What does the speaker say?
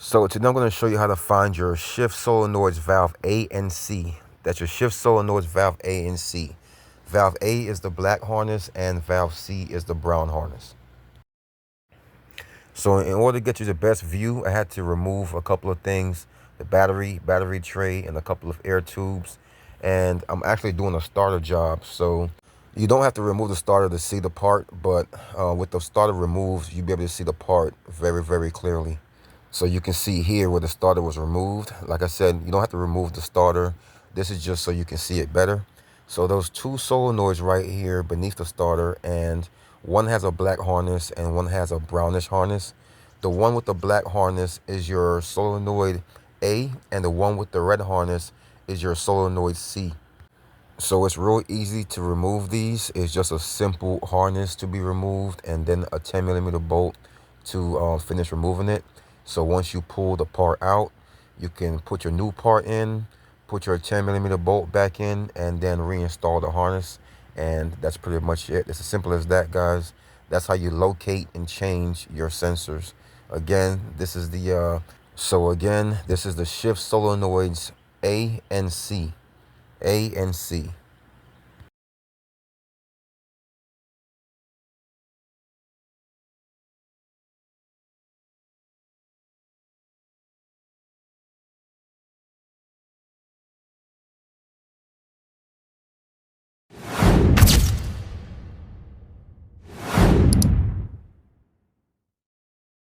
So today I'm going to show you how to find your shift solenoids valve A and C. That's your shift solenoids valve A and C. Valve A is the black harness and valve C is the brown harness. So in order to get you the best view, I had to remove a couple of things, the battery tray, and a couple of air tubes. And I'm actually doing a starter job. So you don't have to remove the starter to see the part, but with the starter removed, you'll be able to see the part very, very clearly. So you can see here where the starter was removed. Like I said, you don't have to remove the starter. This is just so you can see it better. So those two solenoids right here beneath the starter, and one has a black harness and one has a brownish harness. The one with the black harness is your solenoid A, and the one with the red harness is your solenoid C. So it's real easy to remove these. It's just a simple harness to be removed and then a 10mm bolt to finish removing it. So once you pull the part out, you can put your new part in, put your 10mm bolt back in, and then reinstall the harness. And that's pretty much it. It's as simple as that, guys. That's how you locate and change your sensors. Again, this is the this is the shift solenoids A and C. A and C.